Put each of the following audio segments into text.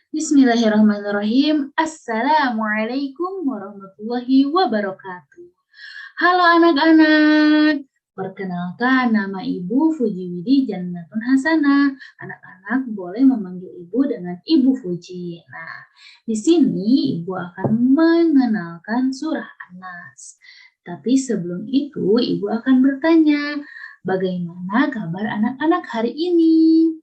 Bismillahirrahmanirrahim. Assalamualaikum warahmatullahi wabarakatuh. Halo anak-anak. Perkenalkan, nama Ibu Fujiwidi Jannatun Hasanah. Anak-anak boleh memanggil Ibu dengan Ibu Fuji. Nah, di sini Ibu akan mengenalkan surah An-Nas. Tapi sebelum itu, Ibu akan bertanya, bagaimana kabar anak-anak hari ini?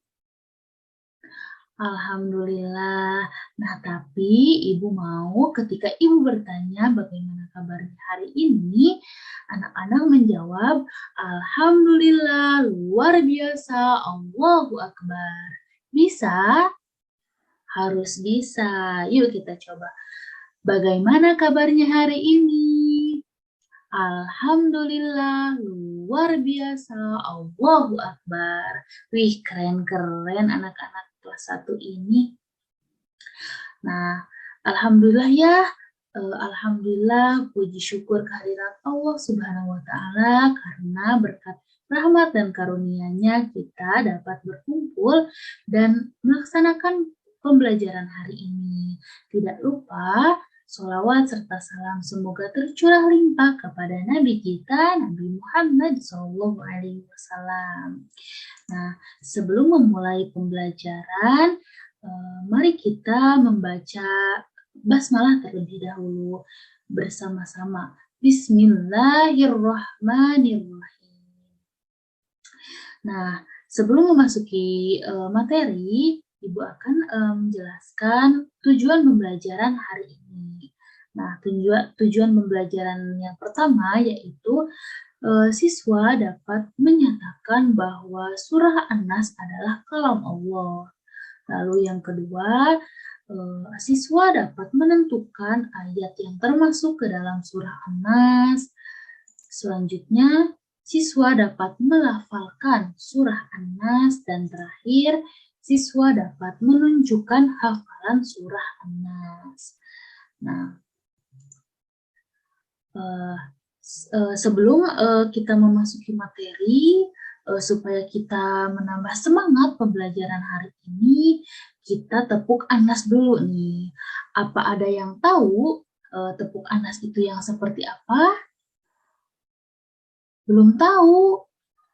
Alhamdulillah. Nah, tapi Ibu mau ketika Ibu bertanya bagaimana kabarnya hari ini, anak-anak menjawab, Alhamdulillah, luar biasa, Allahu Akbar. Bisa? Harus bisa. Yuk kita coba. Bagaimana kabarnya hari ini? Alhamdulillah, luar biasa, Allahu Akbar. Wih, keren-keren anak-anak kelas 1 ini. Nah, Alhamdulillah ya, Alhamdulillah puji syukur kehadirat Allah Subhanahu wa Ta'ala karena berkat rahmat dan karunia-Nya kita dapat berkumpul dan melaksanakan pembelajaran hari ini. Tidak lupa sholawat serta salam semoga tercurah limpah kepada Nabi kita, Nabi Muhammad SAW. Nah, sebelum memulai pembelajaran, mari kita membaca basmalah terlebih dahulu bersama-sama. Bismillahirrahmanirrahim. Nah, sebelum memasuki materi, Ibu akan menjelaskan tujuan pembelajaran hari ini. Nah, tujuan pembelajaran yang pertama yaitu siswa dapat menyatakan bahwa surah An-Nas adalah kalam Allah. Lalu yang kedua, siswa dapat menentukan ayat yang termasuk ke dalam surah An-Nas. Selanjutnya, siswa dapat melafalkan surah An-Nas. Dan terakhir, siswa dapat menunjukkan hafalan surah An-Nas. Nah, sebelum kita memasuki materi, supaya kita menambah semangat pembelajaran hari ini, kita tepuk An-Nas dulu nih. Apa ada yang tahu tepuk An-Nas itu yang seperti apa? Belum tahu?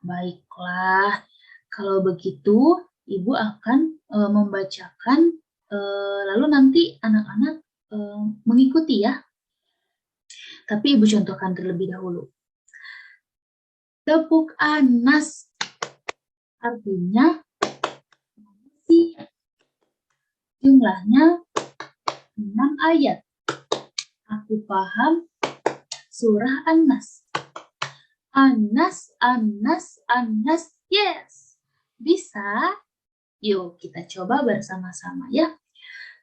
Baiklah, kalau begitu Ibu akan membacakan, lalu nanti anak-anak mengikuti ya. Tapi Ibu contohkan terlebih dahulu. Tepuk An-Nas artinya jumlahnya 6 ayat. Aku paham surah An-Nas. An-Nas, An-Nas, An-Nas. Yes. Bisa? Yuk kita coba bersama-sama ya.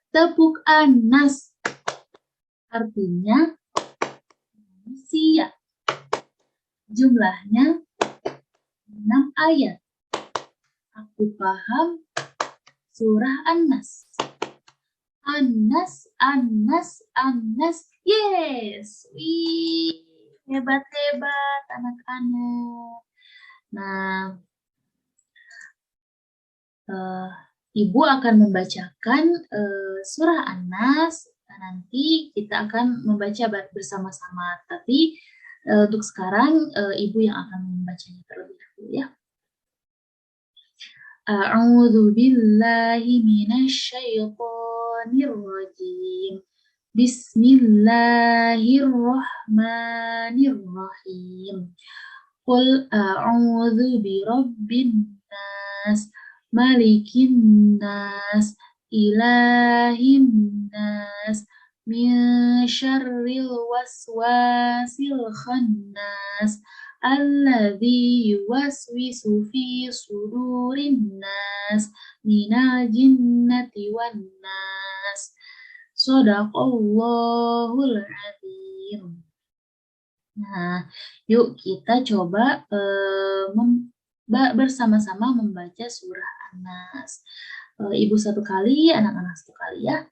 Tepuk An-Nas artinya manusia. Jumlahnya 6 ayat. Aku paham surah An-Nas. An-Nas, An-Nas, An-Nas. Yes. Wih, hebat-hebat anak-anak. Nah, Ibu akan membacakan surah An-Nas. Nanti kita akan membaca bersama-sama. Tapi untuk sekarang Ibu yang akan membacanya terlebih dahulu ya. A'udzu billahi minasyaitonir rajim. Bismillahirrahmanirrahim. Qul a'udzu birabbin nas, malikin nas, ilahin nas, min syarril waswasil khannas, alladzi yuwaswisu fi sudurin nas, minal jinnati wan nas. Shadaqallahul adzim. Nah, yuk kita coba bersama-sama membaca surah An-Nas. Ibu satu kali, anak-anak satu kali ya.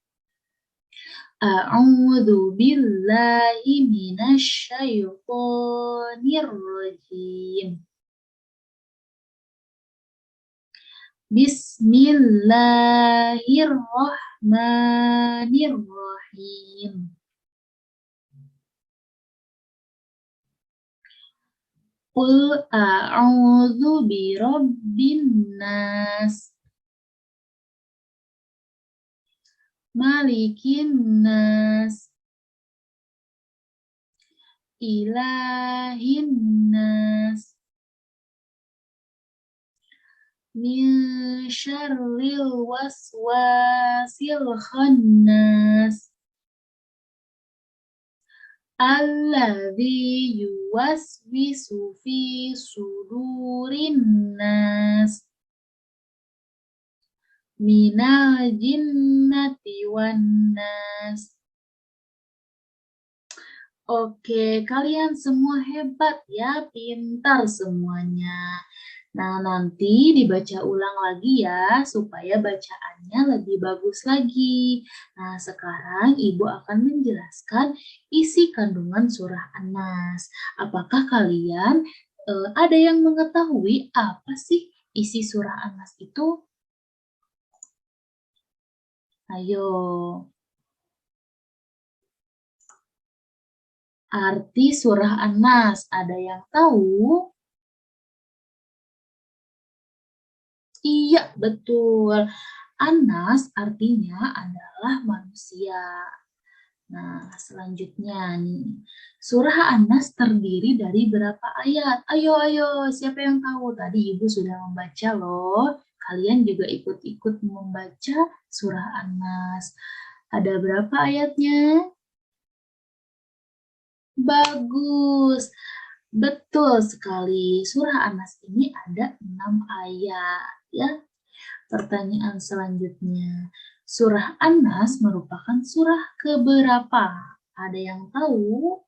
A'udzu billahi minasyaitonir rajim. Bismillahirrahmanirrahim. Qul a'udzu birabbin nas, malikin nas, ilahin nas, min syarril waswasil khannas, alladzi yuwaswisu fi sudurin nas, minal jinnati wan nas. Oke, kalian semua hebat ya, pintar semuanya. Nah, nanti dibaca ulang lagi ya, supaya bacaannya lebih bagus lagi. Nah, sekarang Ibu akan menjelaskan isi kandungan surah An-Nas. Apakah kalian ada yang mengetahui apa sih isi surah An-Nas itu? Ayo. Arti surah An-Nas, ada yang tahu? Iya, betul. An-Nas artinya adalah manusia. Nah, selanjutnya nih. Surah An-Nas terdiri dari berapa ayat? Ayo, siapa yang tahu? Tadi Ibu sudah membaca loh. Kalian juga ikut-ikut membaca surah An-Nas. Ada berapa ayatnya? Bagus. Betul sekali. Surah An-Nas ini ada 6 ayat ya. Pertanyaan selanjutnya. Surah An-Nas merupakan surah keberapa? Ada yang tahu?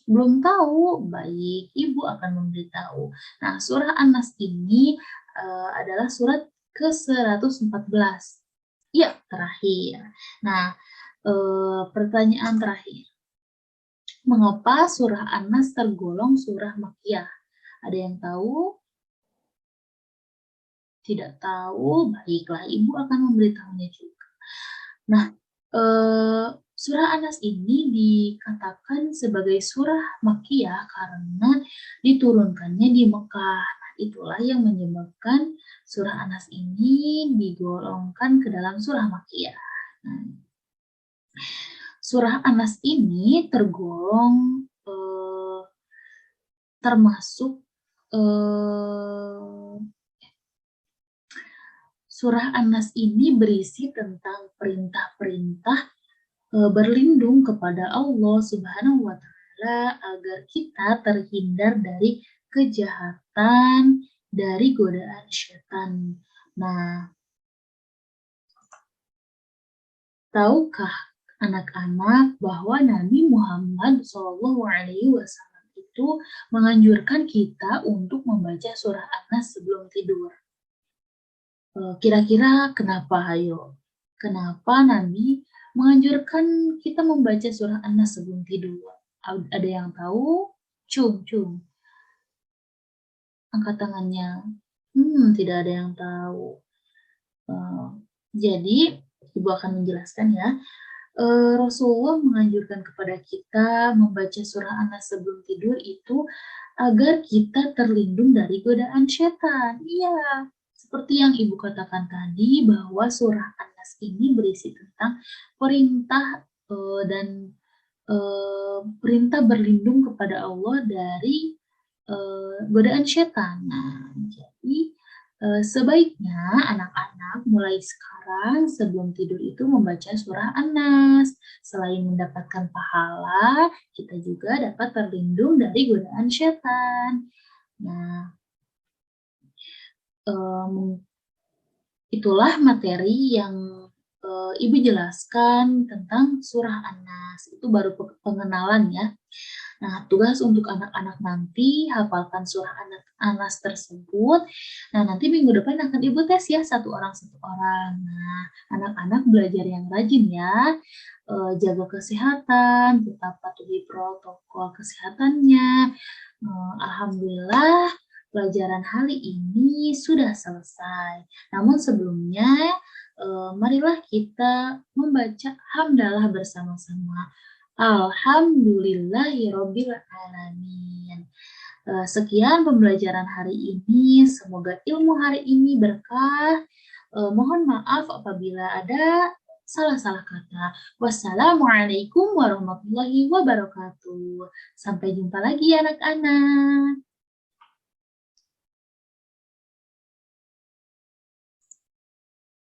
Belum tahu? Baik, Ibu akan memberitahu. Nah, surah An-Nas ini adalah surat ke-114. Ya, terakhir. Nah, pertanyaan terakhir. Mengapa surah An-Nas tergolong surah Makkiyah? Ada yang tahu? Tidak tahu? Baiklah, Ibu akan memberitahunya juga. Nah, surah An-Nas ini dikatakan sebagai surah Makkiyah karena diturunkannya di Mekah. Nah, itulah yang menyebabkan surah An-Nas ini digolongkan ke dalam surah Makkiyah. Nah, surah An-Nas ini tergolong termasuk surah An-Nas ini berisi tentang perintah-perintah berlindung kepada Allah Subhanahu wa taala agar kita terhindar dari kejahatan, dari godaan setan. Nah, tahukah anak-anak bahwa Nabi Muhammad SAW itu menganjurkan kita untuk membaca surah An-Nas sebelum tidur? Kira-kira kenapa, ayo? Kenapa Nabi menganjurkan kita membaca surah An-Nas sebelum tidur? Ada yang tahu? Cung. Angkat tangannya. Tidak ada yang tahu. Jadi, Ibu akan menjelaskan ya. Rasulullah menganjurkan kepada kita membaca surah An-Nas sebelum tidur itu agar kita terlindung dari godaan setan. Iya, seperti yang Ibu katakan tadi bahwa surah An-Nas ini berisi tentang perintah dan perintah berlindung kepada Allah dari godaan setan. Nah, jadi sebaiknya anak-anak mulai sekarang sebelum tidur itu membaca surah An-Nas. Selain mendapatkan pahala, kita juga dapat terlindung dari godaan setan. Nah, itulah materi yang Ibu jelaskan tentang surah An-Nas. Itu baru pengenalan ya. Nah, tugas untuk anak-anak nanti hafalkan surah An-Nas tersebut. Nah, nanti minggu depan akan Ibu tes ya, satu orang. Nah, anak-anak belajar yang rajin ya. Jaga kesehatan, tetap patuhi protokol kesehatannya. Alhamdulillah, pelajaran hari ini sudah selesai. Namun sebelumnya, marilah kita membaca hamdalah bersama-sama. Alhamdulillahirobbil alamin. Sekian pembelajaran hari ini. Semoga ilmu hari ini berkah. Mohon maaf apabila ada salah-salah kata. Wassalamualaikum warahmatullahi wabarakatuh. Sampai jumpa lagi anak-anak.